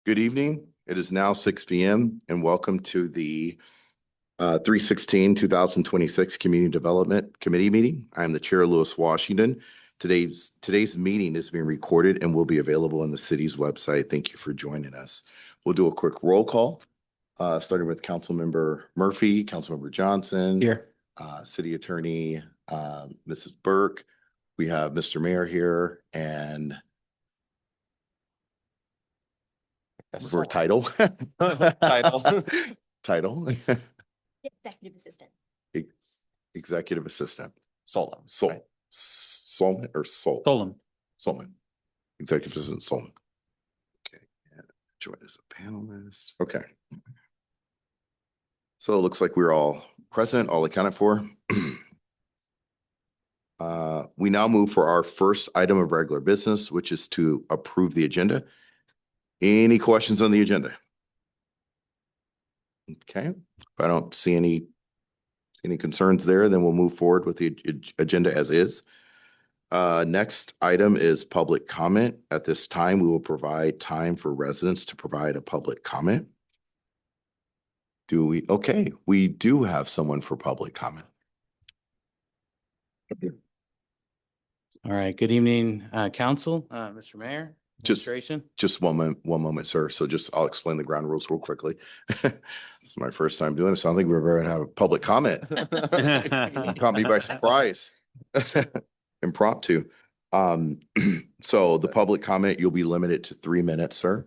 Good evening. It is now 6 p.m. and welcome to the 3/16/2026 Community Development Committee meeting. I am the Chair, Lewis Washington. Today's meeting is being recorded and will be available on the city's website. Thank you for joining us. We'll do a quick roll call, starting with Councilmember Murphy, Councilmember Johnson. Here. City Attorney, Mrs. Burke. We have Mr. Mayor here and for title. Title. Title. Executive assistant. Executive assistant. Solon. Right? Solon or Sol? Solon. Solon. Executive assistant Solon. Okay. And join as a panelist. Okay. So it looks like we're all present, all accounted for. We now move for our first item of regular business, which is to approve the agenda. Any questions on the agenda? Okay, if I don't see any concerns there, then we'll move forward with the agenda as is. Next item is public comment. At this time, we will provide time for residents to provide a public comment. Okay, we do have someone for public comment. All right. Good evening, Council, Mr. Mayor. Just one moment, sir. So I'll explain the ground rules real quickly. It's my first time doing this. I don't think we've ever had a public comment. Caught me by surprise. Impromptu. So the public comment, you'll be limited to 3 minutes, sir.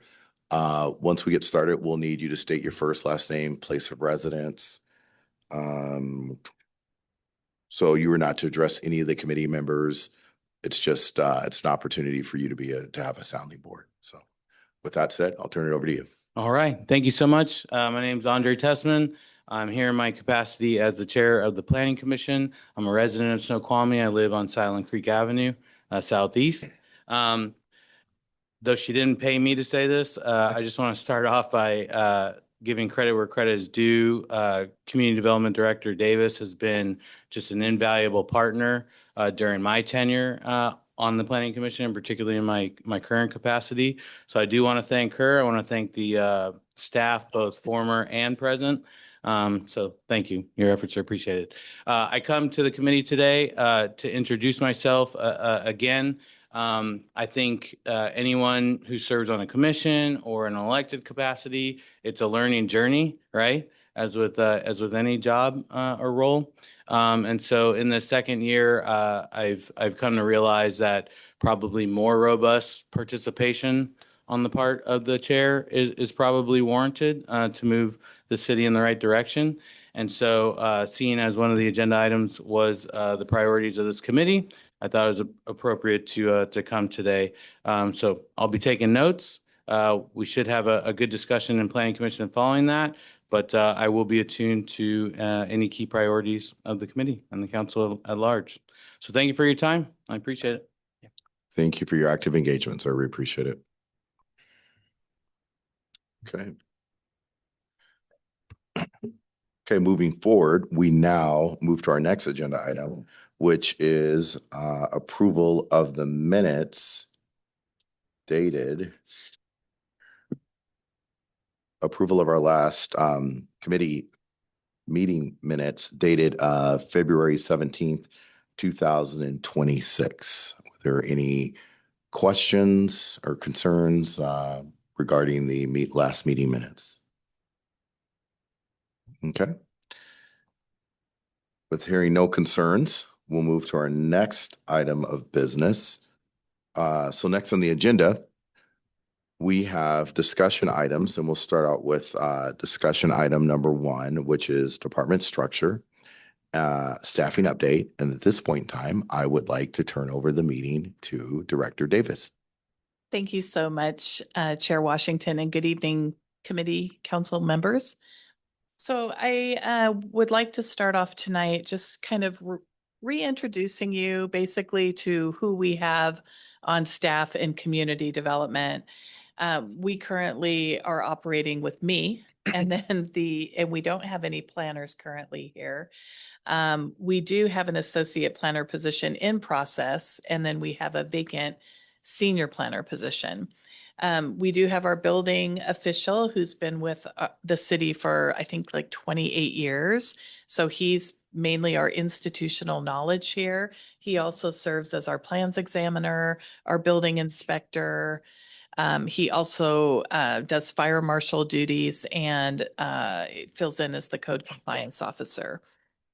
Once we get started, we'll need you to state your first, last name, place of residence. So you are not to address any of the committee members. It's just it's an opportunity for you to have a sounding board. So with that said, I'll turn it over to you. All right. Thank you so much. My name is Andre Tessman. I'm here in my capacity as the chair of the Planning Commission. I'm a resident of Snoqualmie. I live on Silent Creek Avenue, Southeast. Though she didn't pay me to say this, I just want to start off by giving credit where credit is due. Community Development Director Davis has been just an invaluable partner during my tenure on the Planning Commission, and particularly in my current capacity. So I do want to thank her. I want to thank the staff, both former and present. So thank you. Your efforts are appreciated. I come to the committee today to introduce myself again. I think anyone who serves on a commission or an elected capacity, it's a learning journey, right? As with any job or role. And so in the second year, I've come to realize that probably more robust participation on the part of the chair is probably warranted to move the city in the right direction. And so seeing as one of the agenda items was the priorities of this committee, I thought it was appropriate to come today. So I'll be taking notes. We should have a good discussion in Planning Commission following that, but I will be attuned to any key priorities of the committee and the council at large. So thank you for your time. I appreciate it. Thank you for your active engagement, sir. We appreciate it. Okay. Okay, moving forward, we now move to our next agenda item, which is approval of the minutes dated. Approval of our last committee meeting minutes dated February 17th, 2026. Were there any questions or concerns regarding the last meeting minutes? Okay. With hearing no concerns, we'll move to our next item of business. So next on the agenda, we have discussion items, and we'll start out with discussion item number 1, which is department structure, staffing update. And at this point in time, I would like to turn over the meeting to Director Davis. Thank you so much, Chair Washington, and good evening, committee council members. So I would like to start off tonight just kind of reintroducing you basically to who we have on staff in community development. We currently are operating with me, and then we don't have any planners currently here. We do have an associate planner position in process, and then we have a vacant senior planner position. We do have our building official who's been with the city for, I think, like 28 years. So he's mainly our institutional knowledge here. He also serves as our plans examiner, our building inspector. He also does fire marshal duties and fills in as the code compliance officer.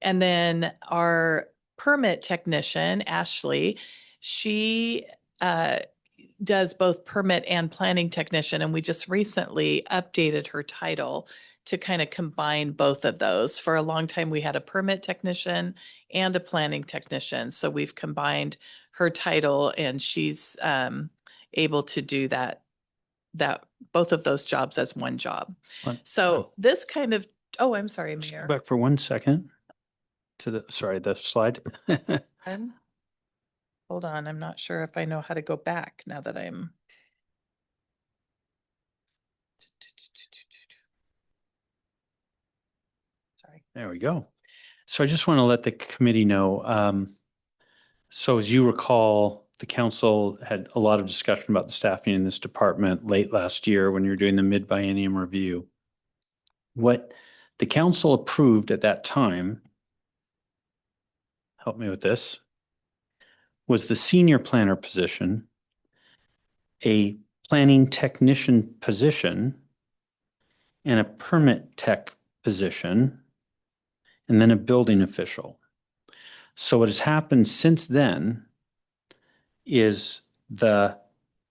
And then our permit technician, Ashley, she does both permit and planning technician. And we just recently updated her title to kind of combine both of those. For a long time, we had a permit technician and a planning technician. So we've combined her title and she's able to do that both of those jobs as one job. So this kind of, oh, I'm sorry, Mayor. Back for 1 second to the slide. Hold on, I'm not sure if I know how to go back now that I'm. Sorry. There we go. So I just want to let the committee know. So as you recall, the council had a lot of discussion about the staffing in this department late last year when you were doing the mid-biennium review. What the council approved at that time, help me with this, was the senior planner position, a planning technician position, and a permit tech position, and then a building official. So what has happened since then is the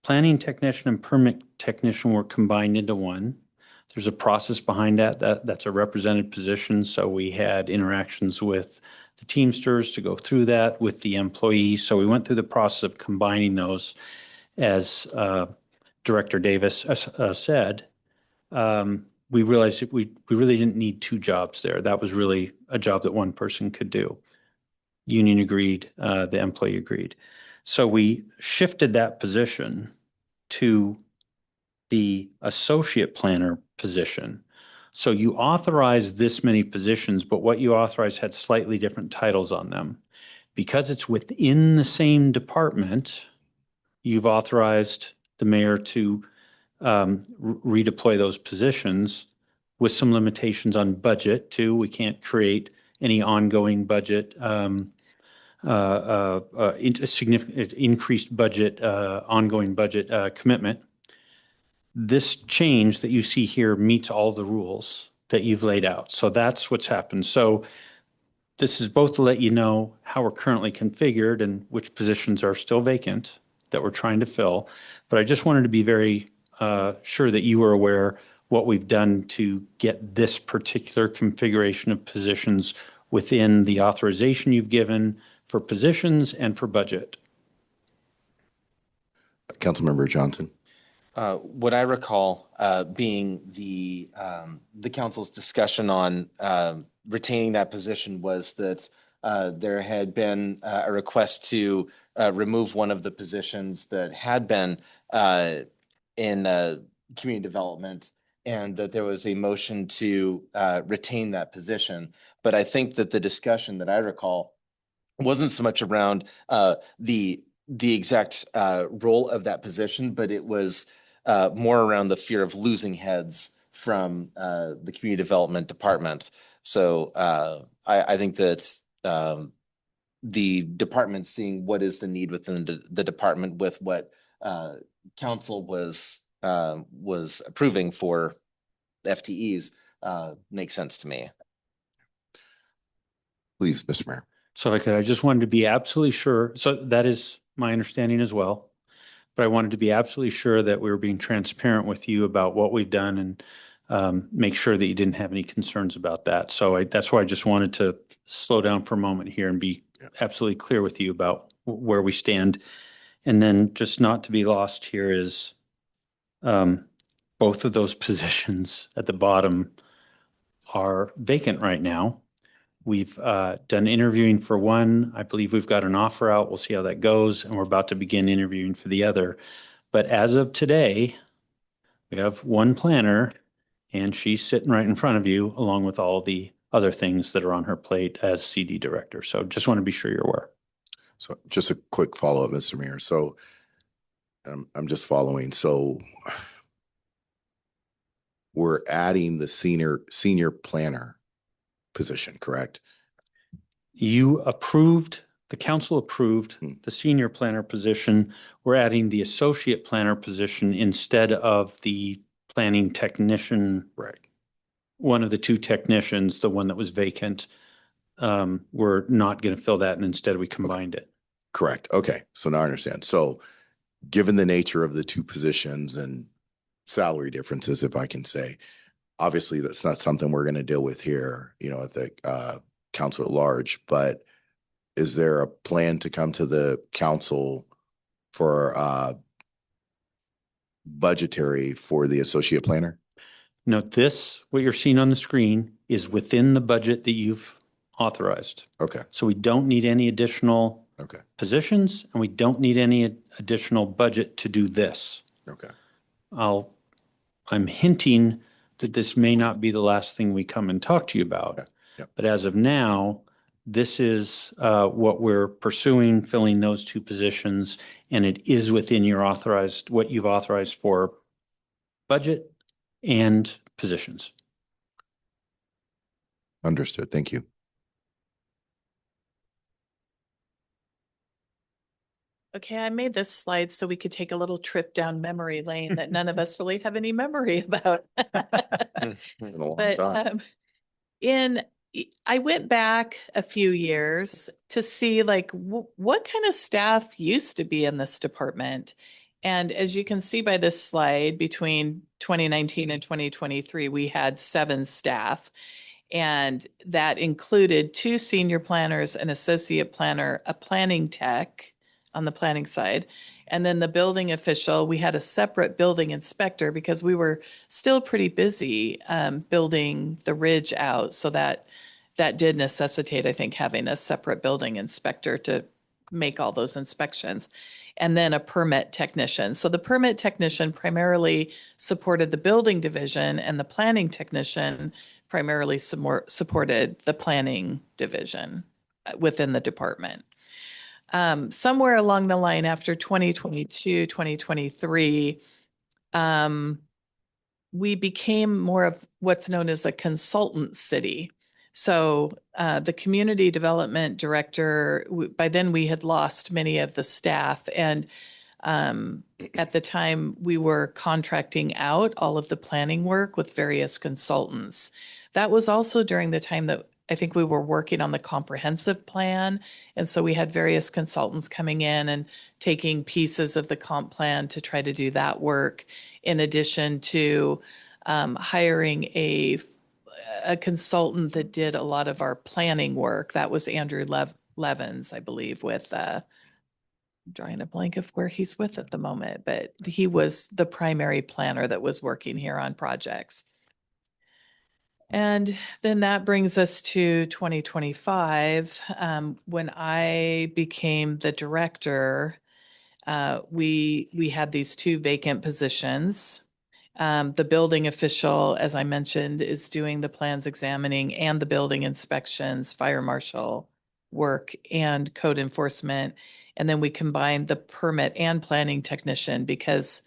planning technician and permit technician were combined into one. There's a process behind that. That's a represented position. So we had interactions with the Teamsters to go through that with the employees. So we went through the process of combining those. As Director Davis said, we realized that we really didn't need two jobs there. That was really a job that one person could do. Union agreed, the employee agreed. So we shifted that position to the associate planner position. So you authorized this many positions, but what you authorized had slightly different titles on them. Because it's within the same department, you've authorized the mayor to redeploy those positions with some limitations on budget too. We can't create any ongoing budget, significant increased budget, ongoing budget commitment. This change that you see here meets all the rules that you've laid out. So that's what's happened. So this is both to let you know how we're currently configured and which positions are still vacant that we're trying to fill. But I just wanted to be very sure that you were aware what we've done to get this particular configuration of positions within the authorization you've given for positions and for budget. Councilmember Johnson. What I recall being the council's discussion on retaining that position was that there had been a request to remove one of the positions that had been in community development, and that there was a motion to retain that position. But I think that the discussion that I recall wasn't so much around the exact role of that position, but it was more around the fear of losing heads from the community development department. So I think that the department seeing what is the need within the department with what council was approving for FTEs makes sense to me. Please, Mr. Mayor. So if I could, I just wanted to be absolutely sure. So that is my understanding as well. But I wanted to be absolutely sure that we were being transparent with you about what we've done and make sure that you didn't have any concerns about that. So that's why I just wanted to slow down for a moment here and be absolutely clear with you about where we stand. And then just not to be lost here is both of those positions at the bottom are vacant right now. We've done interviewing for one. I believe we've got an offer out. We'll see how that goes. And we're about to begin interviewing for the other. But as of today, we have one planner and she's sitting right in front of you along with all the other things that are on her plate as CD director. So just want to be sure you're aware. So just a quick follow-up, Mr. Mayor. So I'm just following. So we're adding the senior planner position, correct? The council approved Hmm. the senior planner position. We're adding the associate planner position instead of the planning technician, Right. one of the two technicians, the one that was vacant. We're not going to fill that, and instead we combined it. Correct. Okay. So now I understand. So given the nature of the two positions and salary differences, if I can say, obviously that's not something we're going to deal with here, at the council at large, but is there a plan to come to the council for budgetary for the associate planner? Note what you're seeing on the screen is within the budget that you've authorized. Okay. So we don't need any additional Okay. positions, and we don't need any additional budget to do this. Okay. I'm hinting that this may not be the last thing we come and talk to you about. Okay. Yep. But as of now, this is what we're pursuing, filling those two positions, and it is within what you've authorized for budget and positions. Understood. Thank you. Okay, I made this slide so we could take a little trip down memory lane that none of us really have any memory about. Been a long But time. I went back a few years to see like what kind of staff used to be in this department. And as you can see by this slide, between 2019 and 2023, we had 7 staff. And that included 2 senior planners, an associate planner, a planning tech on the planning side. And then the building official, we had a separate building inspector because we were still pretty busy building the ridge out. So that did necessitate, I think, having a separate building inspector to make all those inspections. And then a permit technician. So the permit technician primarily supported the building division, and the planning technician primarily supported the planning division within the department. Somewhere along the line after 2022, 2023, we became more of what's known as a consultant city. So the community development director, by then we had lost many of the staff, and at the time we were contracting out all of the planning work with various consultants. That was also during the time that I think we were working on the comprehensive plan. And so we had various consultants coming in and taking pieces of the comp plan to try to do that work, in addition to hiring a consultant that did a lot of our planning work. That was Andrew Levins, I believe, with I'm drawing a blank of where he's with at the moment, but he was the primary planner that was working here on projects. And then that brings us to 2025. When I became the director, we had these 2 vacant positions. The building official, as I mentioned, is doing the plans examining and the building inspections, fire marshal work, and code enforcement. And then we combined the permit and planning technician because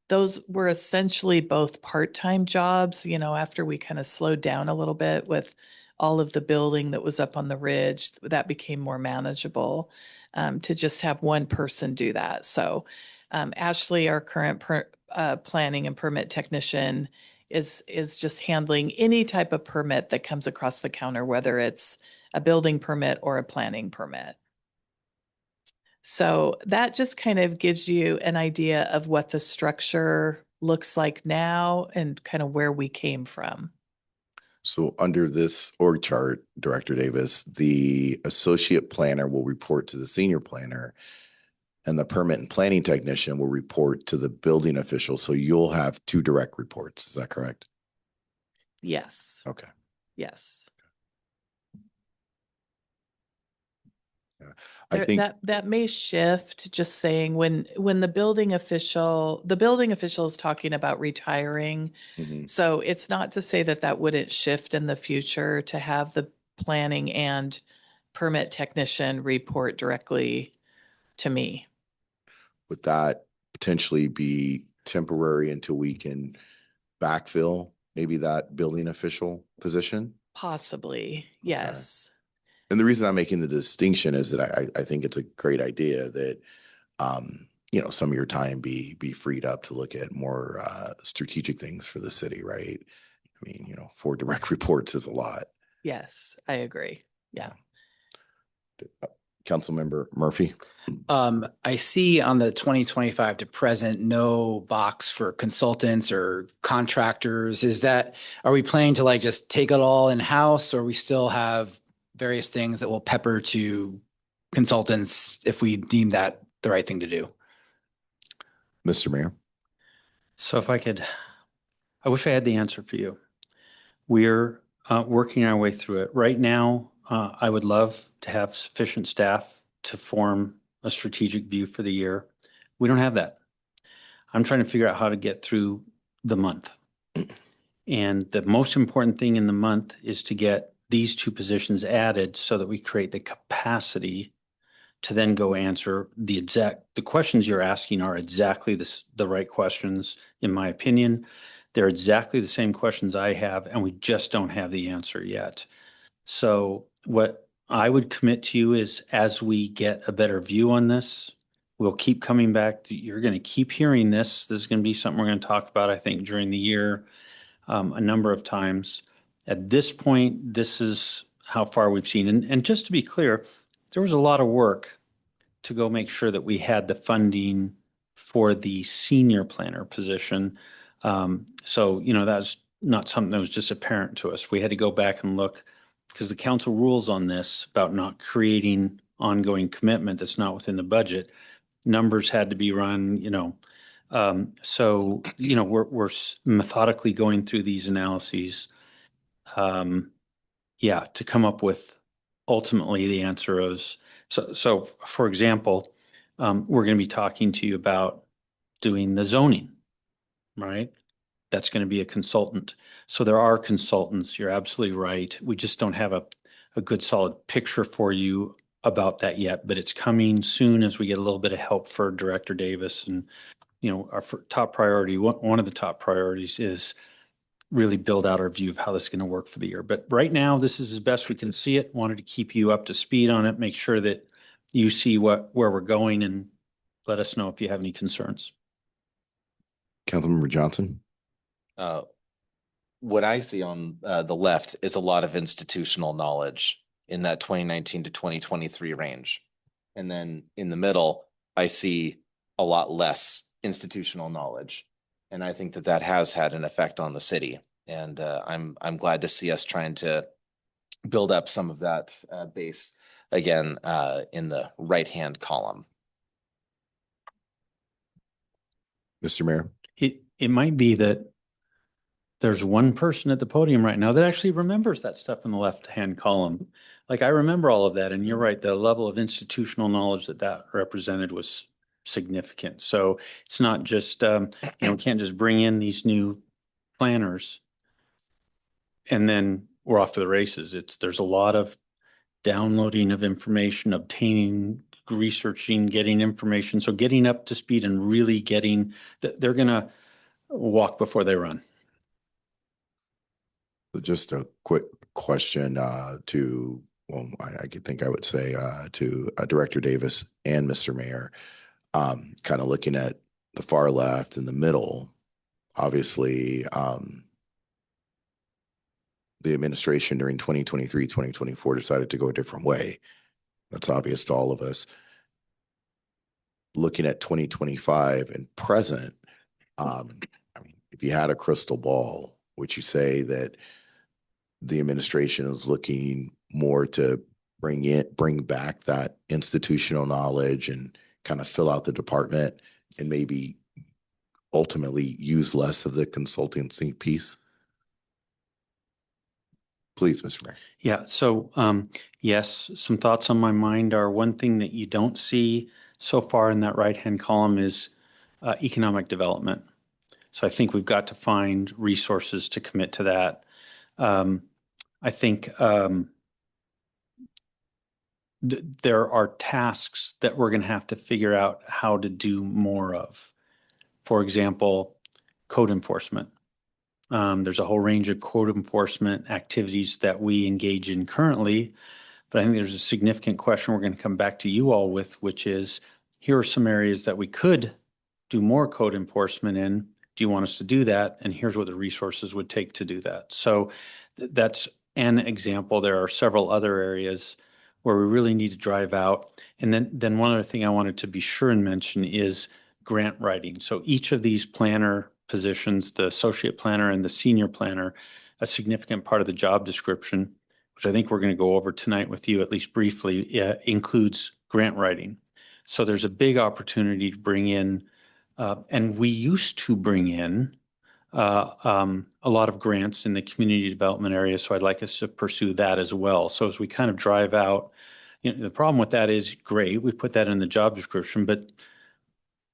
those were essentially both part-time jobs, after we kind of slowed down a little bit with all of the building that was up on the ridge, that became more manageable to just have one person do that. So Ashley, our current planning and permit technician, is just handling any type of permit that comes across the counter, whether it's a building permit or a planning permit. So that just kind of gives you an idea of what the structure looks like now and kind of where we came from. So under this org chart, Director Davis, the associate planner will report to the senior planner, and the permit and planning technician will report to the building official. So you'll have 2 direct reports. Is that correct? Yes. Okay. Yes. I think that may shift, just saying when the building official is talking about retiring. Mhm. So it's not to say that wouldn't shift in the future to have the planning and permit technician report directly to me. with that potentially be temporary until we can backfill maybe that building official position. Possibly, yes. And the reason I'm making the distinction is that I think it's a great idea that, some of your time be freed up to look at more strategic things for the city, right? I mean, 4 direct reports is a lot. Yes, I agree. Yeah. Councilmember Murphy? I see on the 2025 to present, no box for consultants or contractors. Are we planning to like just take it all in-house, or we still have various things that will pepper to consultants if we deem that the right thing to do? Mr. Mayor? So if I wish I had the answer for you. We're working our way through it. Right now, I would love to have sufficient staff to form a strategic view for the year. We don't have that. I'm trying to figure out how to get through the month. And the most important thing in the month is to get these 2 positions added so that we create the capacity to then go answer the questions you're asking are exactly the right questions, in my opinion. They're exactly the same questions I have, and we just don't have the answer yet. So what I would commit to you is, as we get a better view on this, we'll keep coming back. You're going to keep hearing this. This is going to be something we're going to talk about, I think, during the year a number of times. At this point, this is how far we've seen. And just to be clear, there was a lot of work to go make sure that we had the funding for the senior planner position. So, that's not something that was just apparent to us. We had to go back and look, because the council rules on this about not creating ongoing commitment that's not within the budget. Numbers had to be run, so, we're methodically going through these analyses. To come up with ultimately the answer is, so for example, we're going to be talking to you about doing the zoning, right? That's going to be a consultant. So there are consultants. You're absolutely right. We just don't have a good solid picture for you about that yet, but it's coming soon as we get a little bit of help for Director Davis. And, our top priority, one of the top priorities is really build out our view of how this is going to work for the year. But right now, this is as best we can see it. Wanted to keep you up to speed on it, make sure that you see where we're going, and let us know if you have any concerns. Councilmember Johnson? What I see on the left is a lot of institutional knowledge in that 2019 to 2023 range. And then in the middle, I see a lot less institutional knowledge. And I think that has had an effect on the city. And I'm glad to see us trying to build up some of that base again in the right-hand column. Mr. Mayor? It might be that there's one person at the podium right now that actually remembers that stuff in the left-hand column. Like, I remember all of that, and you're right, the level of institutional knowledge that represented was significant. So it's not just, we can't just bring in these new planners and then we're off to the races. There's a lot of downloading of information, obtaining, researching, getting information. So getting up to speed and really they're going to walk before they run. Just a quick question I would say to Director Davis and Mr. Mayor, kind of looking at the far left and the middle, obviously, the administration during 2023, 2024 decided to go a different way. That's obvious to all of us. Looking at 2025 and present, if you had a crystal ball, would you say that the administration is looking more to bring back that institutional knowledge and kind of fill out the department and maybe ultimately use less of the consultancy piece? Please, Mr. Mayor. Yeah. So, yes, some thoughts on my mind are, one thing that you don't see so far in that right-hand column is economic development. So I think we've got to find resources to commit to that. I think there are tasks that we're going to have to figure out how to do more of. For example, code enforcement. There's a whole range of code enforcement activities that we engage in currently, but I think there's a significant question we're going to come back to you all with, which is, here are some areas that we could do more code enforcement in. Do you want us to do that? And here's what the resources would take to do that. So that's an example. There are several other areas where we really need to drive out. And then one other thing I wanted to be sure and mention is grant writing. So each of these planner positions, the associate planner and the senior planner, a significant part of the job description, which I think we're going to go over tonight with you at least briefly, includes grant writing. So there's a big opportunity to bring in, and we used to bring in a lot of grants in the community development area. So I'd like us to pursue that as well. So as we kind of drive out, the problem with that is, great, we put that in the job description, but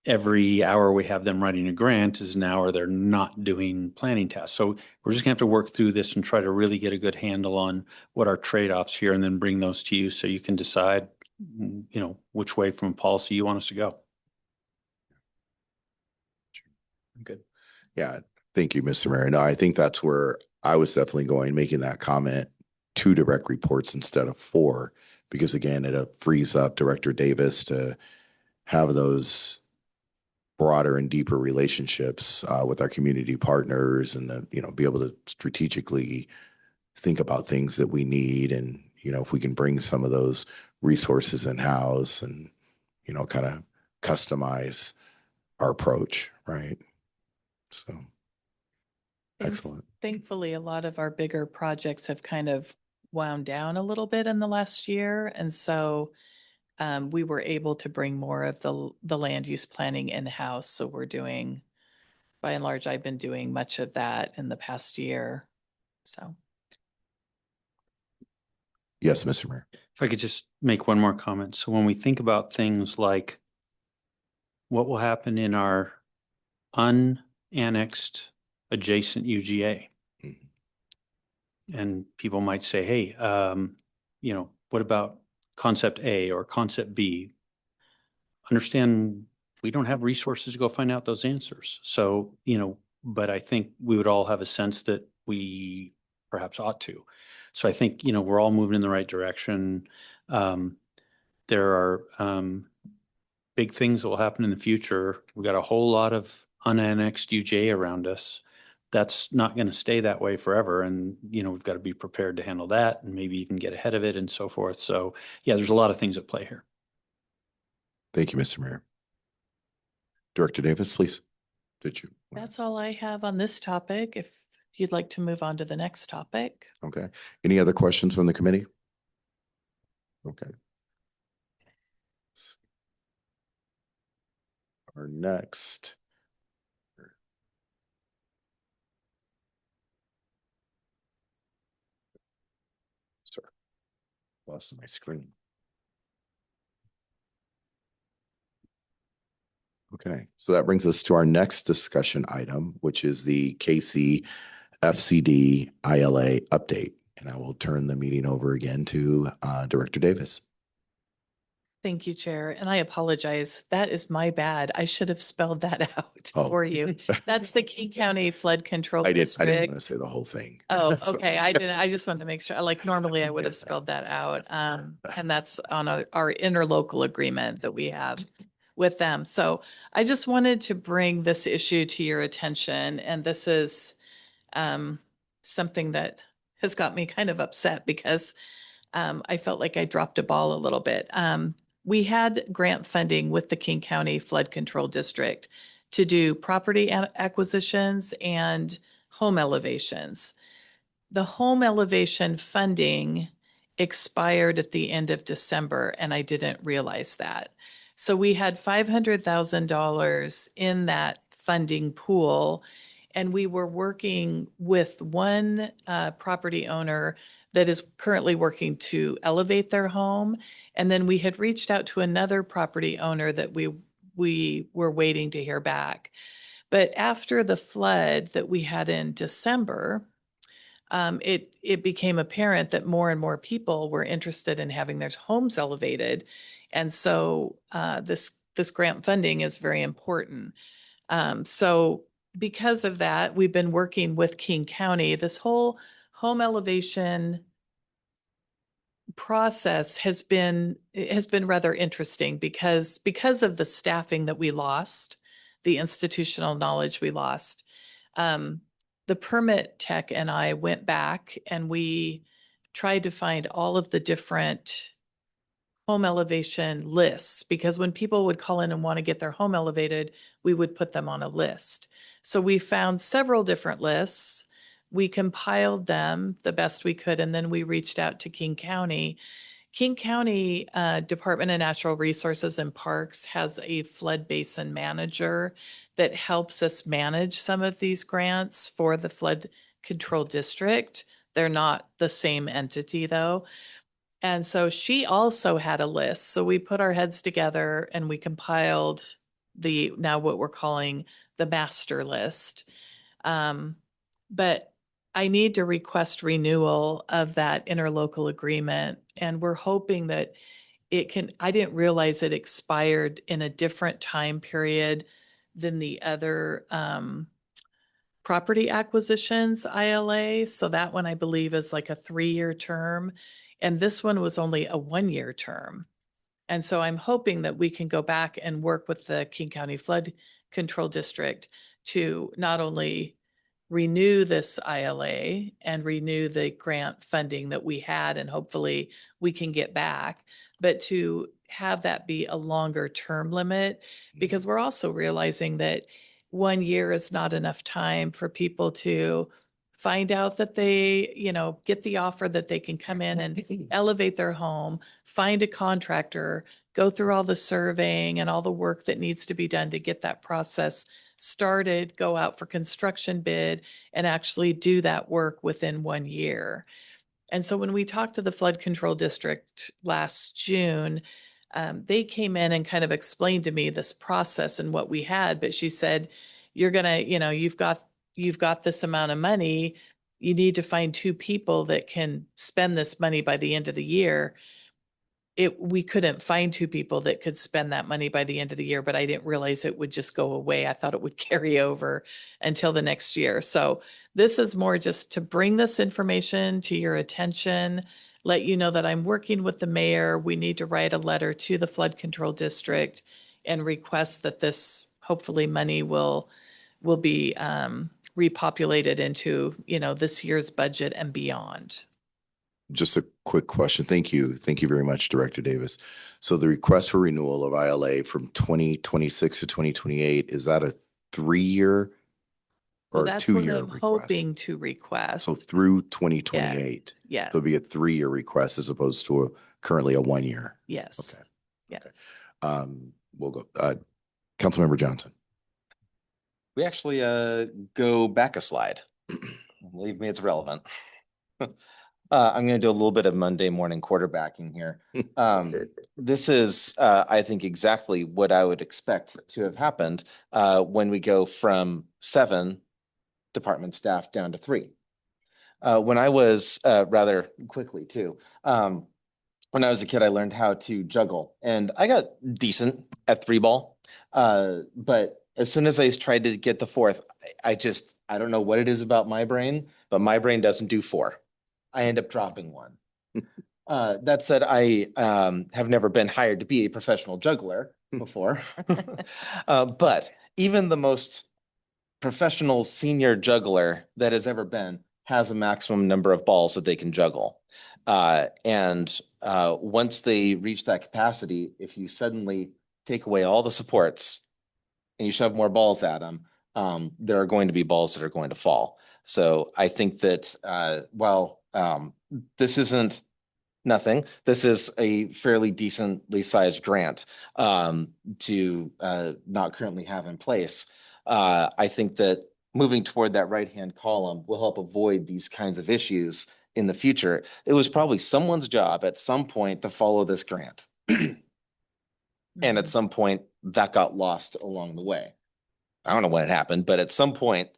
every hour we have them writing a grant is an hour they're not doing planning tasks. So we're just gonna have to work through this and try to really get a good handle on what our trade-offs here, and then bring those to you so you can decide, which way from policy you want us to go. Good. Yeah, thank you, Mr. Mayor. No, I think that's where I was definitely going, making that comment, 2 direct reports instead of 4, because again, it frees up Director Davis to have those broader and deeper relationships with our community partners, and be able to strategically think about things that we need, and if we can bring some of those resources in-house, and kind of customize our approach, right? So excellent. Thankfully, a lot of our bigger projects have kind of wound down a little bit in the last year. And so we were able to bring more of the land use planning in-house. So we're doing, by and large, I've been doing much of that in the past year. So. Yes, Mr. Mayor. If I could just make one more comment. So when we think about things like what will happen in our unannexed adjacent UGA, and people might say, hey, what about concept A or concept B? Understand we don't have resources to go find out those answers. So, but I think we would all have a sense that we perhaps ought to. So I think, we're all moving in the right direction. There are big things that will happen in the future. We got a whole lot of unannexed UJ around us. That's not going to stay that way forever. And, we've got to be prepared to handle that, and maybe even get ahead of it and so forth. So yeah, there's a lot of things at play here. Thank you, Mr. Mayor. Director Davis, please. Did you? That's all I have on this topic. If you'd like to move on to the next topic. Okay. Any other questions from the committee? Okay. Our next. Sorry, lost my screen. Okay, so that brings us to our next discussion item, which is the KC FCD ILA update. And I will turn the meeting over again to Director Davis. Thank you, Chair. And I apologize. That is my bad. I should have spelled that out Oh. for you. That's the King County Flood Control I didn't District. want to say the whole thing. Oh, okay. I didn't. I just wanted to make sure. Like normally I would have spelled that out. And that's on our interlocal agreement that we have with them. So I just wanted to bring this issue to your attention. And this is something that has got me kind of upset because I felt like I dropped a ball a little bit. We had grant funding with the King County Flood Control District to do property acquisitions and home elevations. The home elevation funding expired at the end of December, and I didn't realize that. So we had $500,000 in that funding pool, and we were working with one property owner that is currently working to elevate their home. And then we had reached out to another property owner that we were waiting to hear back. But after the flood that we had in December, it became apparent that more and more people were interested in having their homes elevated. And so this grant funding is very important. So because of that, we've been working with King County. This whole home elevation process has been rather interesting because of the staffing that we lost, the institutional knowledge we lost. The permit tech and I went back and we tried to find all of the different home elevation lists, because when people would call in and want to get their home elevated, we would put them on a list. So we found several different lists. We compiled them the best we could, and then we reached out to King County. King County Department of Natural Resources and Parks has a flood basin manager that helps us manage some of these grants for the flood control district. They're not the same entity though. And so she also had a list. So we put our heads together and we compiled now what we're calling the master list. But I need to request renewal of that interlocal agreement. And we're hoping that I didn't realize it expired in a different time period than the other property acquisitions ILA. So that one I believe is like a 3-year term. And this one was only a 1-year term. And so I'm hoping that we can go back and work with the King County Flood Control District to not only renew this ILA and renew the grant funding that we had, and hopefully we can get back, but to have that be a longer term limit, because we're also realizing that 1 year is not enough time for people to find out that they, get the offer that they can come in and elevate their home, find a contractor, go through all the surveying and all the work that needs to be done to get that process started, go out for construction bid, and actually do that work within 1 year. And so when we talked to the flood control district last June, they came in and kind of explained to me this process and what we had. But she said, you're gonna, you've got this amount of money. You need to find 2 people that can spend this money by the end of the year. We couldn't find 2 people that could spend that money by the end of the year, but I didn't realize it would just go away. I thought it would carry over until the next year. So this is more just to bring this information to your attention, let you know that I'm working with the mayor. We need to write a letter to the flood control district and request that this, hopefully money will be repopulated into, this year's budget and beyond. Just a quick question. Thank you. Thank you very much, Director Davis. So the request for renewal of ILA from 2026 to 2028, is that a 3-year Well, or a that's what 2-year I'm request? hoping to request. So through 2028. Yeah. So it'll be a 3-year request as opposed to currently a 1-year. Yes. Okay. Yes. We'll go. Councilmember Johnson. We actually go back a slide. Believe me, it's relevant. I'm going to do a little bit of Monday morning quarterbacking here. This is, I think, exactly what I would expect to have happened when we go from 7 department staff down to 3. When I was rather quickly too. When I was a kid, I learned how to juggle, and I got decent at 3-ball. But as soon as I tried to get the 4th, I don't know what it is about my brain, but my brain doesn't do 4. I end up dropping 1. That said, I have never been hired to be a professional juggler before. But even the most professional senior juggler that has ever been has a maximum number of balls that they can juggle. And once they reach that capacity, if you suddenly take away all the supports and you shove more balls at them, there are going to be balls that are going to fall. So I think that while this isn't nothing, this is a fairly decently sized grant to not currently have in place. I think that moving toward that right-hand column will help avoid these kinds of issues in the future. It was probably someone's job at some point to follow this grant. And at some point that got lost along the way. I don't know when it happened, but at some point,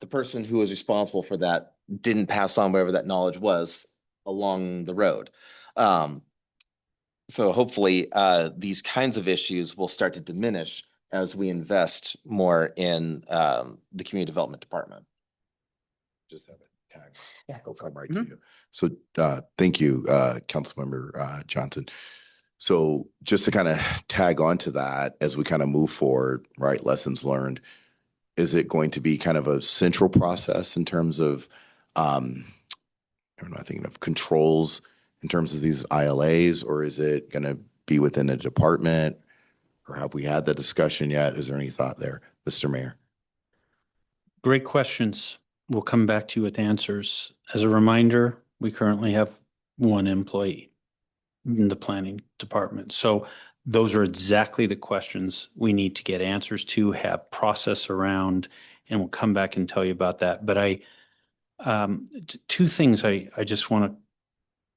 the person who was responsible for that didn't pass on whatever that knowledge was along the road. So hopefully these kinds of issues will start to diminish as we invest more in the community development department. Just have it tag. Yeah. It'll come right to you. So, thank you, Councilmember Johnson. So just to kind of tag on to that as we kind of move forward, right? Lessons learned. Is it going to be kind of a central process in terms of, I don't know, thinking of controls in terms of these ILAs, or is it going to be within a department? Or have we had that discussion yet? Is there any thought there, Mr. Mayor? Great questions. We'll come back to you with answers. As a reminder, we currently have one employee in the planning department. So those are exactly the questions we need to get answers to, have process around, and we'll come back and tell you about that. But two things I just want to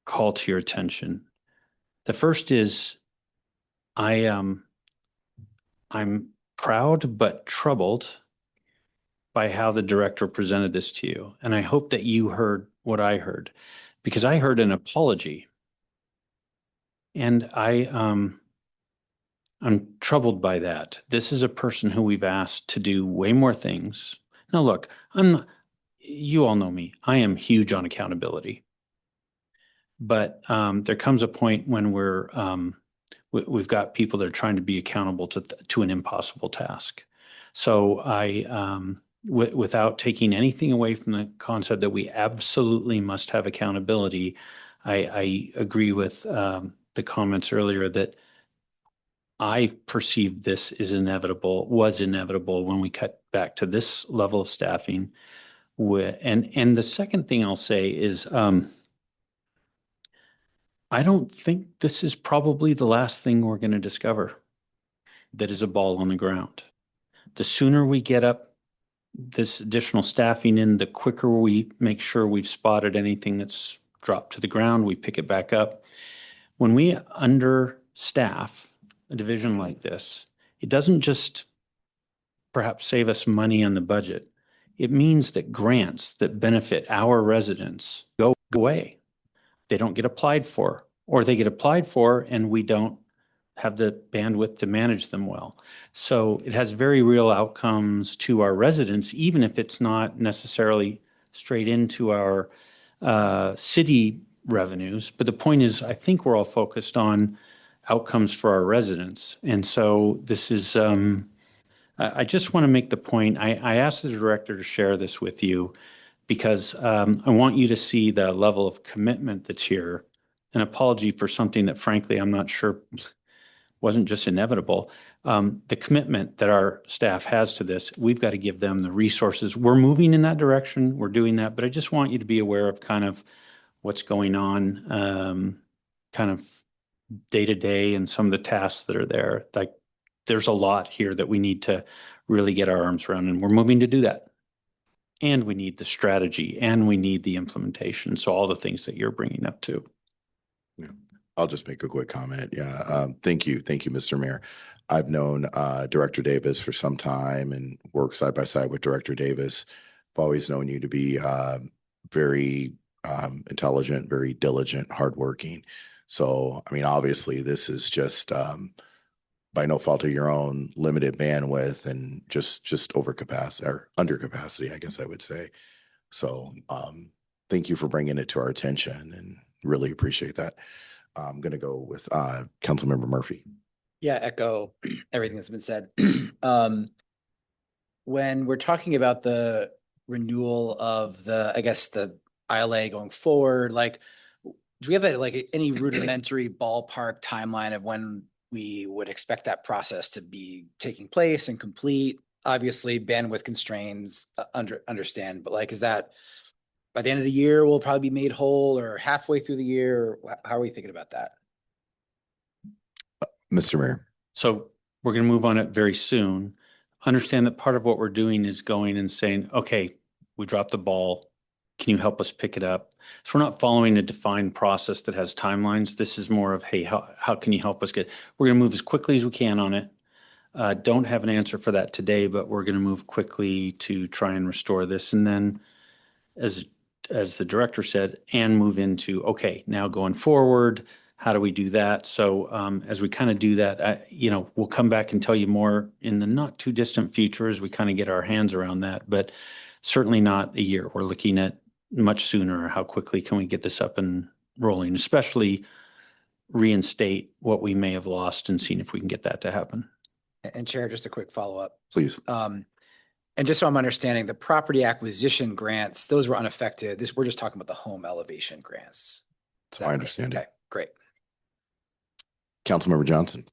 call to your attention. The first is I'm proud but troubled by how the director presented this to you. And I hope that you heard what I heard, because I heard an apology. And I'm troubled by that. This is a person who we've asked to do way more things. Now, look, you all know me. I am huge on accountability. But there comes a point when we've got people that are trying to be accountable to an impossible task. So without taking anything away from the concept that we absolutely must have accountability, I agree with the comments earlier that I perceived this was inevitable when we cut back to this level of staffing. And the second thing I'll say is I don't think this is probably the last thing we're going to discover that is a ball on the ground. The sooner we get up this additional staffing in, the quicker we make sure we've spotted anything that's dropped to the ground, we pick it back up. When we understaff a division like this, it doesn't just perhaps save us money on the budget. It means that grants that benefit our residents go away. They don't get applied for, or they get applied for and we don't have the bandwidth to manage them well. So it has very real outcomes to our residents, even if it's not necessarily straight into our city revenues. But the point is, I think we're all focused on outcomes for our residents. And so this is, I just want to make the point, I asked the director to share this with you because I want you to see the level of commitment that's here. An apology for something that frankly, I'm not sure wasn't just inevitable. The commitment that our staff has to this, we've got to give them the resources. We're moving in that direction. We're doing that, but I just want you to be aware of kind of what's going on, kind of day to day and some of the tasks that are there. Like there's a lot here that we need to really get our arms around, and we're moving to do that. And we need the strategy and we need the implementation. So all the things that you're bringing up too. Yeah. I'll just make a quick comment. Yeah. Thank you. Thank you, Mr. Mayor. I've known Director Davis for some time and worked side by side with Director Davis. I've always known you to be very intelligent, very diligent, hardworking. So, I mean, obviously, this is just by no fault of your own, limited bandwidth and just over capacity or under capacity, I guess I would say. So, thank you for bringing it to our attention and really appreciate that. I'm going to go with Councilmember Murphy. Yeah, echo everything that's been said. When we're talking about the renewal of I guess the ILA going forward, like, do we have any rudimentary ballpark timeline of when we would expect that process to be taking place and complete? Obviously, bandwidth constraints, understand, but is that by the end of the year, we'll probably be made whole, or halfway through the year? How are we thinking about that? Mr. Mayor. So we're going to move on it very soon. Understand that part of what we're doing is going and saying, okay, we dropped the ball. Can you help us pick it up? So we're not following a defined process that has timelines. This is more of, hey, how can you help us we're going to move as quickly as we can on it. Don't have an answer for that today, but we're going to move quickly to try and restore this. And then as the director said, and move into, okay, now going forward, How do we do that? So as we kind of do that, we'll come back and tell you more in the not too distant future as we kind of get our hands around that, but certainly not a year. We're looking at much sooner. How quickly can we get this up and rolling, especially reinstate what we may have lost and seeing if we can get that to happen. And Chair, just a quick follow-up. Please. And just so I'm understanding, the property acquisition grants, those were unaffected. We're just talking about the home elevation grants. That's my understanding. Okay, great. Councilmember Johnson.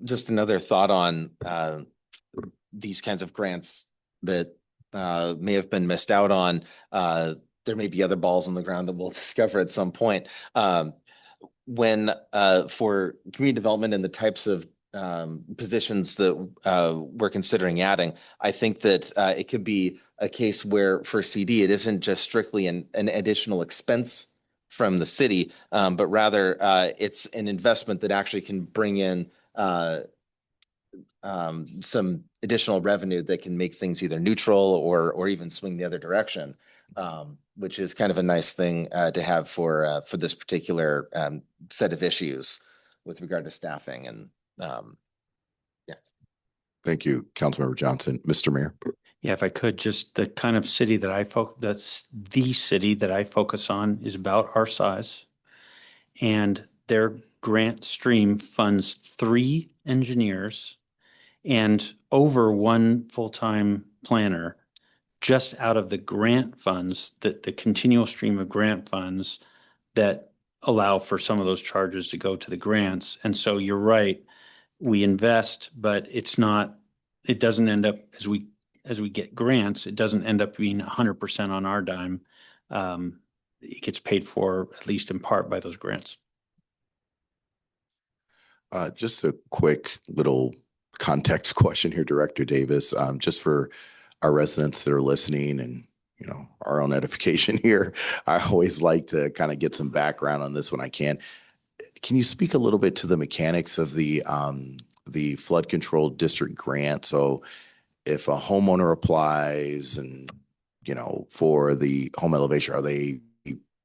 Just another thought on these kinds of grants that may have been missed out on. There may be other balls on the ground that we'll discover at some point. When for community development and the types of positions that we're considering adding, I think that it could be a case where for CD, it isn't just strictly an additional expense from the city, but rather it's an investment that actually can bring in some additional revenue that can make things either neutral or even swing the other direction, which is kind of a nice thing to have for this particular set of issues with regard to staffing and yeah. Thank you, Councilmember Johnson. Mr. Mayor. Yeah, if I could, just the kind of city that that's the city that I focus on is about our size. And their grant stream funds 3 engineers and over 1 full-time planner just out of the grant funds, the continual stream of grant funds that allow for some of those charges to go to the grants. And so you're right, we invest, but it doesn't end up as we get grants, it doesn't end up being 100% on our dime. It gets paid for, at least in part, by those grants. Just a quick little context question here, Director Davis, just for our residents that are listening and, our own edification here. I always like to kind of get some background on this when I can. Can you speak a little bit to the mechanics of the flood control district grant? So if a homeowner applies and, for the home elevation, are they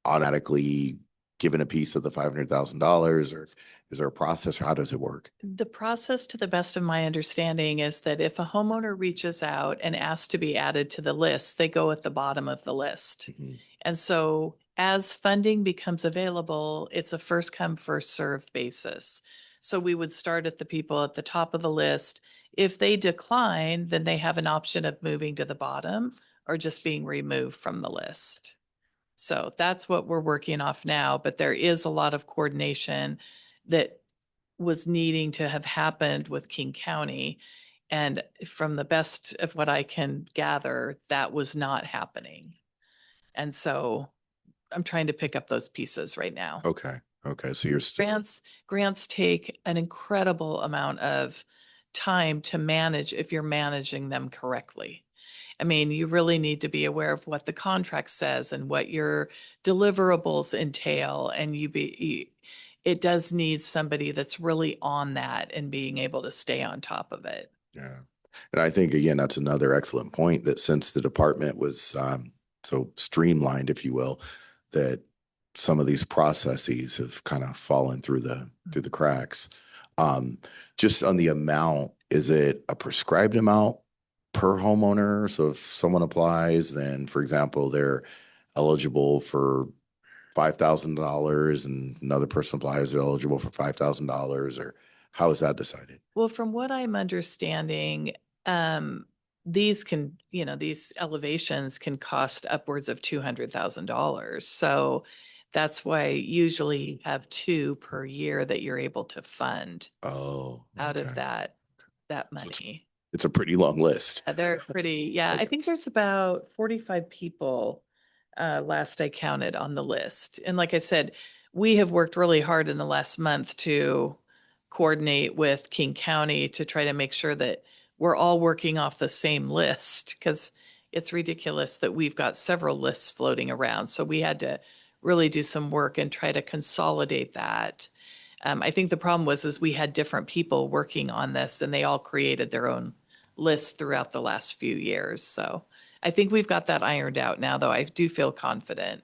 automatically given a piece of the $500,000, or is there a process, or how does it work? The process, to the best of my understanding, is that if a homeowner reaches out and asks to be added to the list, they go at the bottom of the list. Mm-hmm. And so as funding becomes available, it's a first come, first served basis. So we would start at the people at the top of the list. If they decline, then they have an option of moving to the bottom or just being removed from the list. So that's what we're working off now, but there is a lot of coordination that was needing to have happened with King County. And from the best of what I can gather, that was not happening. And so I'm trying to pick up those pieces right now. Okay. So you're still. Grants take an incredible amount of time to manage if you're managing them correctly. I mean, you really need to be aware of what the contract says and what your deliverables entail. And it does need somebody that's really on that and being able to stay on top of it. Yeah. And I think, again, that's another excellent point, that since the department was so streamlined, if you will, that some of these processes have kind of fallen through the cracks. Just on the amount, is it a prescribed amount per homeowner? So if someone applies, then, for example, they're eligible for $5,000 and another person applies, they're eligible for $5,000, or how is that decided? Well, from what I'm understanding, these elevations can cost upwards of $200,000. So that's why usually you have 2 per year that you're able to fund out of that money. It's a pretty long list. They're pretty, yeah. I think there's about 45 people last I counted on the list. And like I said, we have worked really hard in the last month to coordinate with King County to try to make sure that we're all working off the same list, because it's ridiculous that we've got several lists floating around. So we had to really do some work and try to consolidate that. I think the problem was we had different people working on this, and they all created their own list throughout the last few years. So I think we've got that ironed out now, though I do feel confident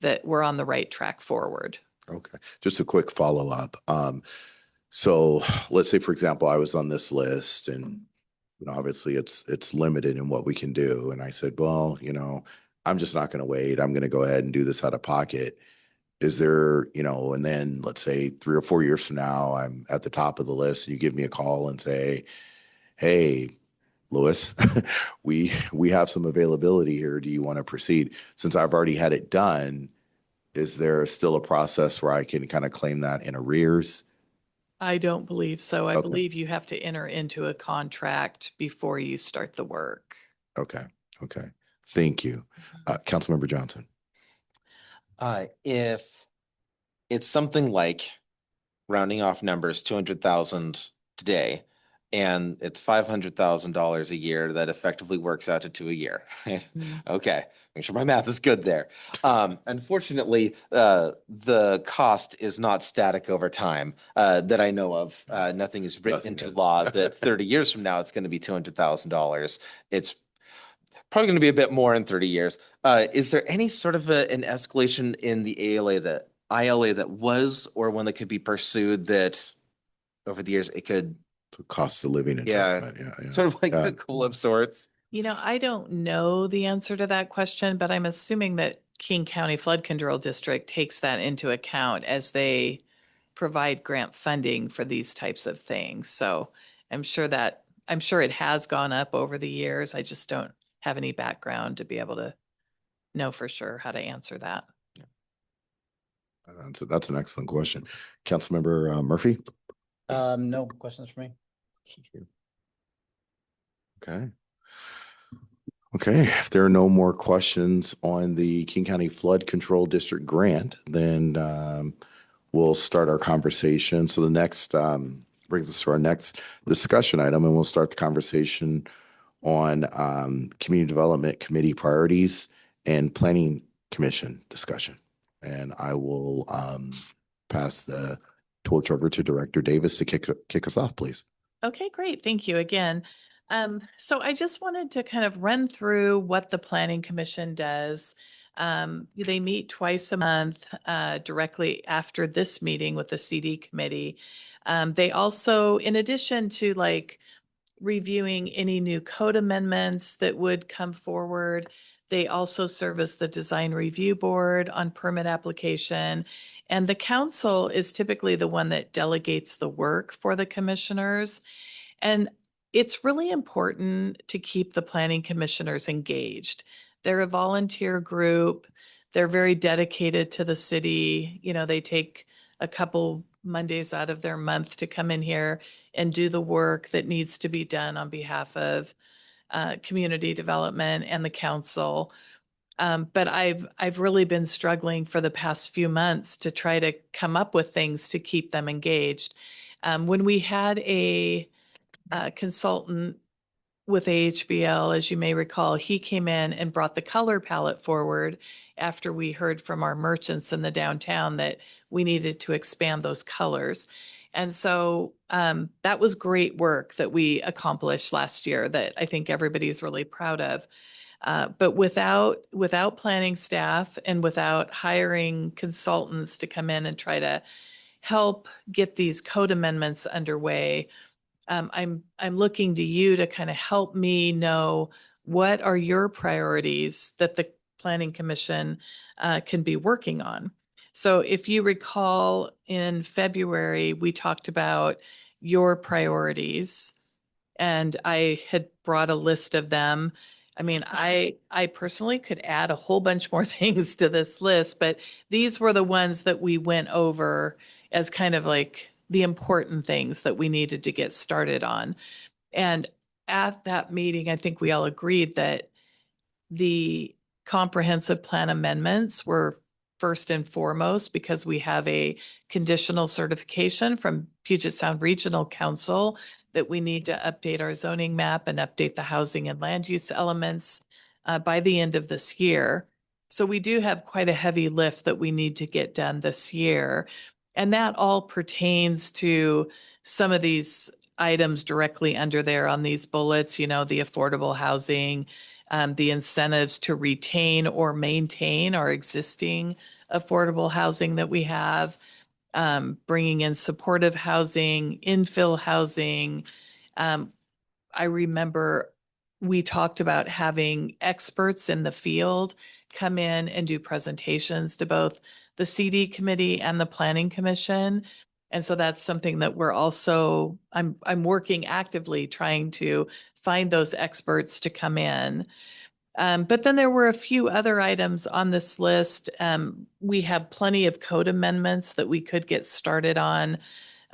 that we're on the right track forward. Okay, just a quick follow-up. So let's say, for example, I was on this list and, obviously it's limited in what we can do. And I said, well, I'm just not going to wait. I'm going to go ahead and do this out of pocket. Is there, and then let's say 3 or 4 years from now, I'm at the top of the list and you give me a call and say, hey, Louis, we have some availability here. Do you want to proceed? Since I've already had it done, is there still a process where I can kind of claim that in arrears? I don't believe so. I Okay. believe you have to enter into a contract before you start the work. Okay. Okay. Thank you. Councilmember Johnson. If it's something like rounding off numbers, 200,000 today, and it's $500,000 a year, that effectively works out to a year. Okay, make sure my math is good there. Unfortunately, the cost is not static over time that I know of. Nothing is written Nothing into is. law that 30 years from now it's going to be $200,000. It's probably going to be a bit more in 30 years. Is there any sort of an escalation in the ILA that was, or one that could be pursued that over the years it could So cost of living adjustment. Yeah. sort of like Yeah. a cool of sorts? I don't know the answer to that question, but I'm assuming that King County Flood Control District takes that into account as they provide grant funding for these types of things. So I'm sure it has gone up over the years. I just don't have any background to be able to know for sure how to answer that. That's an excellent question. Councilmember Murphy? No questions for me. Okay. Okay, if there are no more questions on the King County Flood Control District grant, then we'll start our conversation. So the next brings us to our next discussion item, and we'll start the conversation on Community Development Committee priorities and Planning Commission discussion. And I will pass the torch over to Director Davis to kick us off, please. Okay, great. Thank you again. So I just wanted to kind of run through what the Planning Commission does. They meet twice a month directly after this meeting with the CD committee. They also, in addition to like reviewing any new code amendments that would come forward, they also serve as the design review board on permit application. And the council is typically the one that delegates the work for the commissioners. And it's really important to keep the planning commissioners engaged. They're a volunteer group. They're very dedicated to the city. They take a couple Mondays out of their month to come in here and do the work that needs to be done on behalf of community development and the council. But I've really been struggling for the past few months to try to come up with things to keep them engaged. When we had a consultant with AHBL, as you may recall, he came in and brought the color palette forward after we heard from our merchants in the downtown that we needed to expand those colors. And so that was great work that we accomplished last year that I think everybody's really proud of. But without planning staff and without hiring consultants to come in and try to help get these code amendments underway, I'm looking to you to kind of help me know what are your priorities that the Planning Commission can be working on. So if you recall, in February, we talked about your priorities, and I had brought a list of them. I mean, I personally could add a whole bunch more things to this list, but these were the ones that we went over as kind of like the important things that we needed to get started on. And at that meeting, I think we all agreed that the comprehensive plan amendments were first and foremost because we have a conditional certification from Puget Sound Regional Council that we need to update our zoning map and update the housing and land use elements by the end of this year. So we do have quite a heavy lift that we need to get done this year. And that all pertains to some of these items directly under there on these bullets, the affordable housing, the incentives to retain or maintain our existing affordable housing that we have, bringing in supportive housing, infill housing. I remember we talked about having experts in the field come in and do presentations to both the CD committee and the planning commission. And so that's something that we're also, I'm working actively trying to find those experts to come in. But then there were a few other items on this list. We have plenty of code amendments that we could get started on.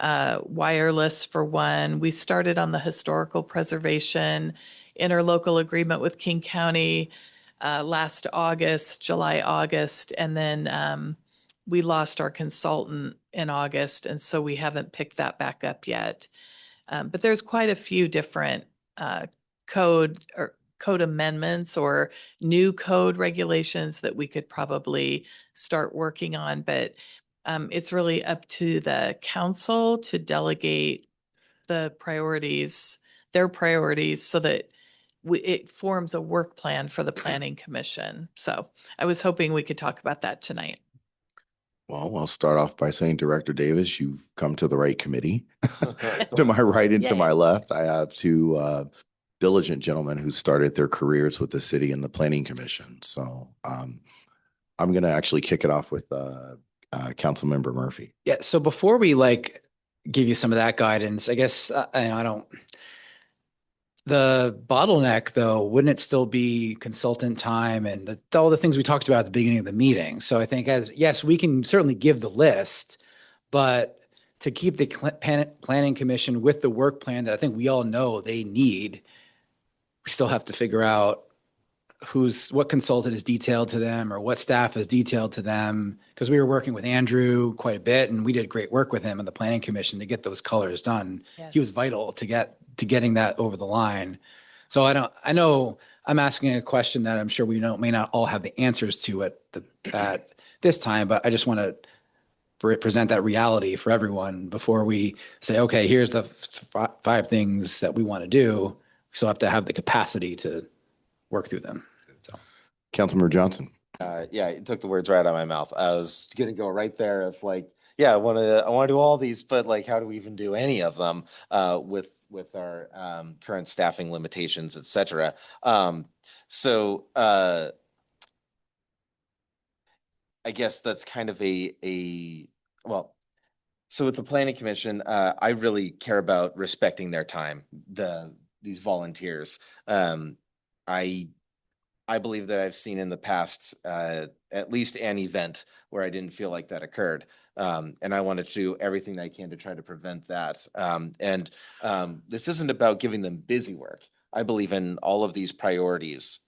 Wireless for one. We started on the historical preservation interlocal agreement with King County last August, July, August, and then we lost our consultant in August, and so we haven't picked that back up yet. But there's quite a few different code amendments or new code regulations that we could probably start working on. But it's really up to the council to delegate the priorities, their priorities, so that it forms a work plan for the planning commission. So I was hoping we could talk about that tonight. Well, I'll start off by saying, Director Davis, you've come to the right committee. To my right and to Yay. my left, I have two diligent gentlemen who started their careers with the city and the planning commission. So I'm going to actually kick it off with Councilmember Murphy. Yeah. So before we give you some of that guidance, I guess I don't. The bottleneck, though, wouldn't it still be consultant time and all the things we talked about at the beginning of the meeting? So I think yes, we can certainly give the list, but to keep the planning commission with the work plan that I think we all know they need, we still have to figure out what consultant is detailed to them or what staff is detailed to them. Because we were working with Andrew quite a bit, and we did great work with him on the planning commission to get those colors done. Yes. He was vital to getting that over the line. So I know I'm asking a question that I'm sure we may not all have the answers to at this time, but I just want to present that reality for everyone before we say, okay, here's the 5 things that we want to do. We still have to have the capacity to work through them. So, Councilmember Johnson. Yeah, it took the words right out of my mouth. I was going to go right there of yeah, I want to do all these, but how do we even do any of them with our current staffing limitations, et cetera. So I guess that's kind of well, so with the planning commission, I really care about respecting their time, these volunteers. I believe that I've seen in the past at least an event where I didn't feel like that occurred. And I wanted to do everything I can to try to prevent that. And this isn't about giving them busy work. I believe in all of these priorities.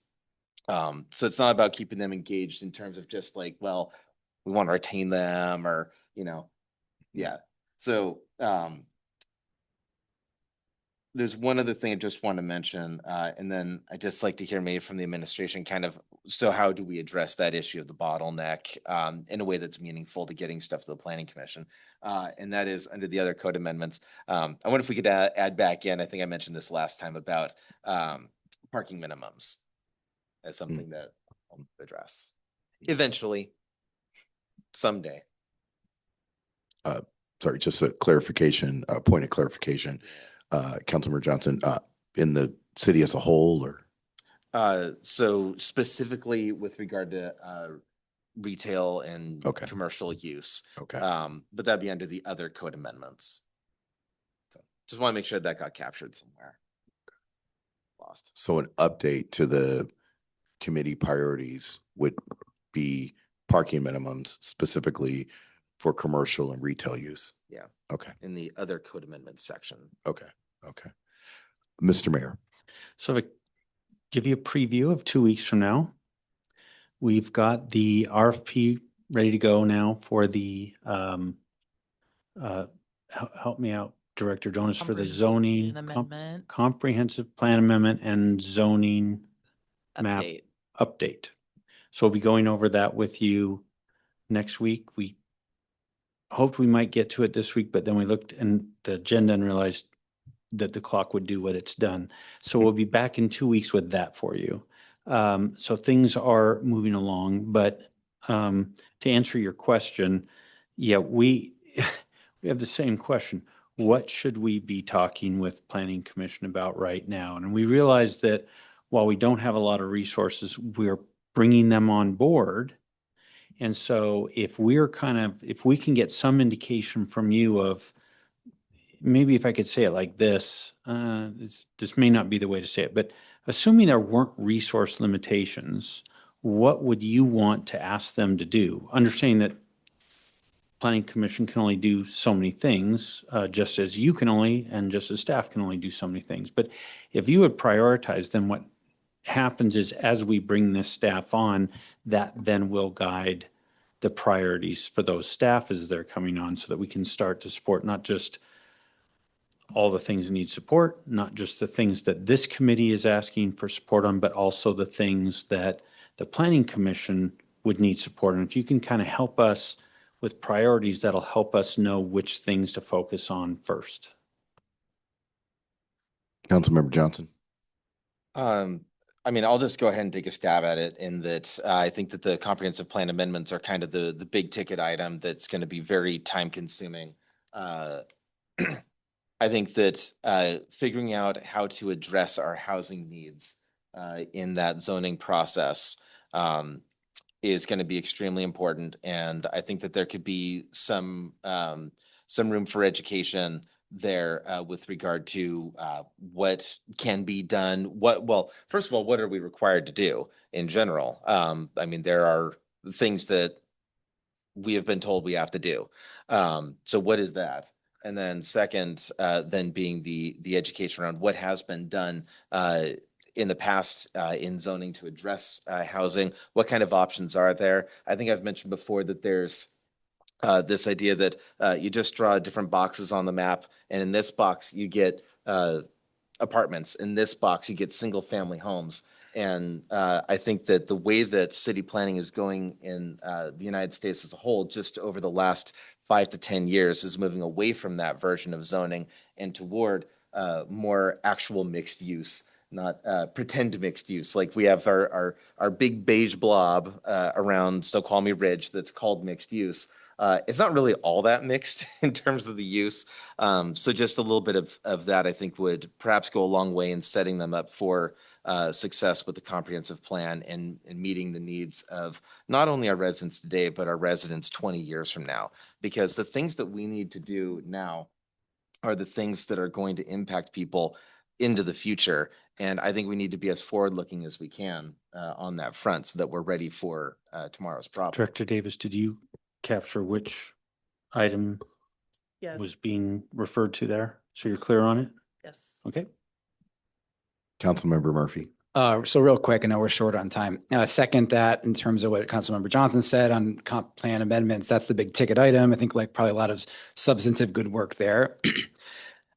So it's not about keeping them engaged in terms of just well, we want to retain them or, yeah. So there's one other thing I just want to mention, and then I just like to hear maybe from the administration so how do we address that issue of the bottleneck in a way that's meaningful to getting stuff to the planning commission? And that is under the other code amendments. I wonder if we could add back in, I think I mentioned this last time about parking minimums as something that I'll address eventually, someday. Sorry, just a clarification, a point of clarification. Councilmember Johnson, in the city as a whole, or? So specifically with regard to retail and commercial use. Okay. But that'd be under the other code amendments. So just want to make sure that got captured somewhere. Lost. So an update to the committee priorities would be parking minimums specifically for commercial and retail use. Yeah. Okay. In the other code amendments section. Okay. Okay. Mr. Mayor. So to give you a preview of 2 weeks from now, we've got the RFP ready to go now for the, help me out, Director Jonas, for the zoning Amendment comprehensive plan amendment and zoning map update. So we'll be going over that with you next week. We hoped we might get to it this week, but then we looked in the agenda and realized that the clock would do what it's done. So we'll be back in 2 weeks with that for you. So things are moving along, but To answer your question, yeah, we we have the same question. What should we be talking with Planning Commission about right now? And we realize that while we don't have a lot of resources, we're bringing them on board. And so if if we can get some indication from you of, maybe if I could say it like this, this may not be the way to say it, but assuming there weren't resource limitations, what would you want to ask them to do? Understanding that Planning Commission can only do so many things, just as you can only, and just as staff can only do so many things. But if you would prioritize them, what happens is as we bring this staff on, that then will guide the priorities for those staff as they're coming on so that we can start to support not just all the things that need support, not just the things that this committee is asking for support on, but also the things that the Planning Commission would need support. And if you can kind of help us with priorities, that'll help us know which things to focus on first. Councilmember Johnson. I mean, I'll just go ahead and take a stab at it in that I think that the comprehensive plan amendments are kind of the big ticket item that's going to be very time consuming. I think that figuring out how to address our housing needs in that zoning process is going to be extremely important. And I think that there could be some room for education there with regard to what can be done. Well, first of all, what are we required to do in general? I mean, there are things that we have been told we have to do. So what is that? And then second, then being the education around what has been done in the past in zoning to address housing. What kind of options are there? I think I've mentioned before that there's this idea that you just draw different boxes on the map, and in this box you get apartments. In this box you get single family homes. And I think that the way that city planning is going in the United States as a whole, just over the last 5 to 10 years, is moving away from that version of zoning and toward more actual mixed use, not pretend mixed use. Like we have our big beige blob around Snoqualmie Ridge that's called mixed use. It's not really all that mixed in terms of the use. So just a little bit of that, I think, would perhaps go a long way in setting them up for success with the comprehensive plan and meeting the needs of not only our residents today, but our residents 20 years from now. Because the things that we need to do now are the things that are going to impact people into the future. And I think we need to be as forward-looking as we can on that front so that we're ready for tomorrow's problem. Director Davis, did you capture which item Yes. was being referred to there? So you're clear on it? Yes. Okay. Councilmember Murphy. So real quick, I know we're short on time. Second that in terms of what Councilmember Johnson said on comp plan amendments, that's the big ticket item. I think like probably a lot of substantive good work there.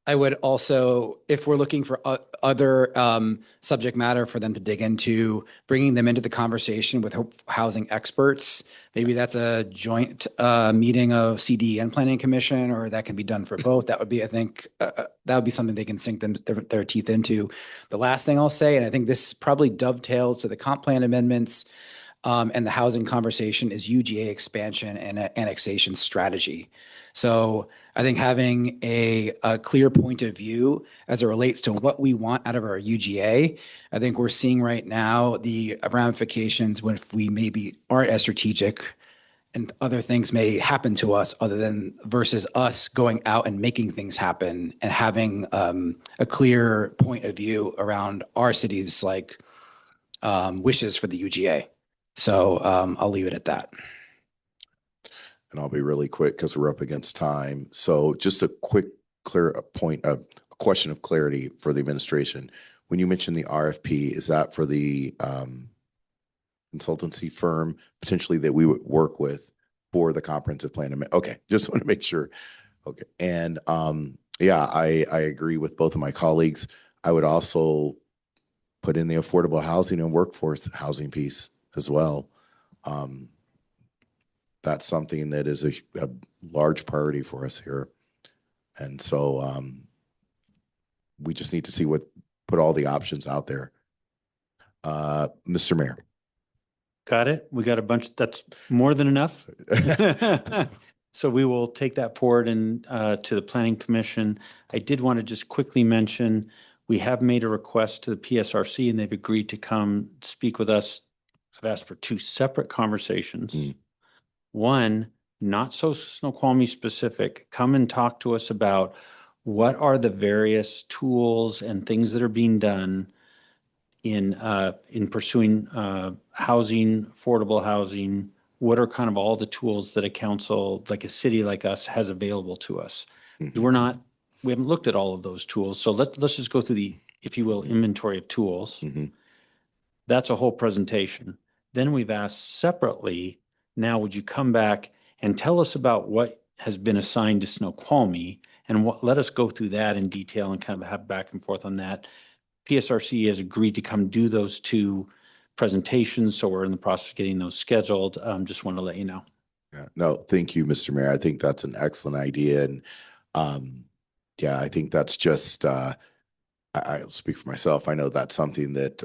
I would also, if we're looking for other subject matter for them to dig into, bringing them into the conversation with housing experts, maybe that's a joint meeting of CD and Planning Commission, or that can be done for both. That would be, I think, that would be something they can sink their teeth into. The last thing I'll say, and I think this probably dovetails to the comp plan amendments and the housing conversation, is UGA expansion and annexation strategy. So I think having a clear point of view as it relates to what we want out of our UGA, I think we're seeing right now the ramifications when if we maybe aren't as strategic and other things may happen to us other than versus us going out and making things happen and having a clear point of view around our city's like wishes for the UGA. So I'll leave it at that. And I'll be really quick because we're up against time. So just a quick, clear point of a question of clarity for the administration. When you mentioned the RFP, is that for the consultancy firm potentially that we would work with for the comprehensive plan? Okay, just want to make sure. Okay, and yeah, I agree with both of my colleagues. I would also put in the affordable housing and workforce housing piece as well. That's something that is a large priority for us here. And so we just need to see put all the options out there. Mr. Mayor. Got it? We got a bunch, that's more than enough. So we will take that forward and to the Planning Commission. I did want to just quickly mention, we have made a request to the PSRC and they've agreed to come speak with us. I've asked for 2 separate conversations. Mm. One, not so Snoqualmie specific, come and talk to us about what are the various tools and things that are being done in pursuing housing, affordable housing. What are kind of all the tools that a council, like a city like us, has available to us? Mhm. We haven't looked at all of those tools. So let's just go through the, if you will, inventory of tools. Mhm. That's a whole presentation. Then we've asked separately, now would you come back and tell us about what has been assigned to Snoqualmie and let us go through that in detail and kind of have back and forth on that. PSRC has agreed to come do those 2 presentations, so we're in the process of getting those scheduled. Just want to let you know. Yeah, no, thank you, Mr. Mayor. I think that's an excellent idea. And yeah, I think that's just, I'll speak for myself. I know that's something that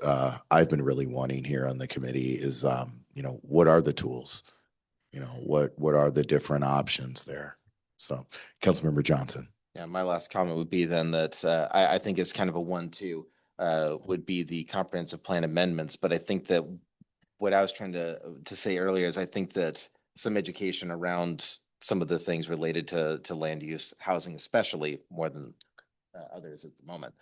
I've been really wanting here on the committee is, what are the tools? What are the different options there? So, Councilmember Johnson. Yeah, my last comment would be then that I think it's kind of a 1-2 would be the comprehensive plan amendments. But I think that what I was trying to say earlier is I think that some education around some of the things related to land use, housing, especially more than others at the moment,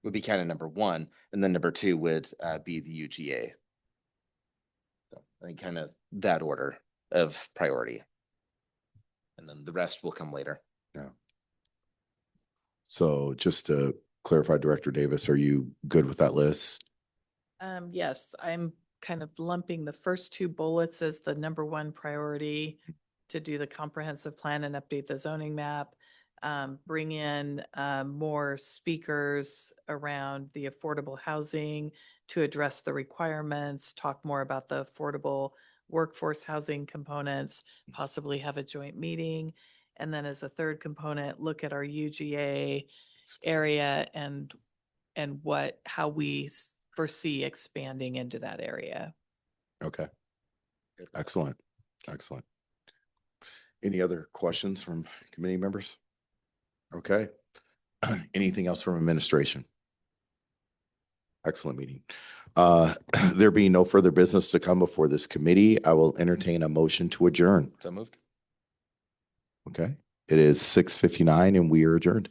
would be kind of number 1, and then number 2 would be the UGA. So I think kind of that order of priority, and then the rest will come later. Yeah. So just to clarify, Director Davis, are you good with that list? Yes, I'm kind of lumping the first 2 bullets as the number 1 priority to do the comprehensive plan and update the zoning map. Bring in more speakers around the affordable housing to address the requirements, talk more about the affordable workforce housing components, possibly have a joint meeting. And then as a third component, look at our UGA area and how we foresee expanding into that area. Okay. Excellent. Excellent. Any other questions from committee members? Okay. Anything else from administration? Excellent meeting. There being no further business to come before this committee, I will entertain a motion to adjourn. So moved. Okay. It is 6:59 and we are adjourned.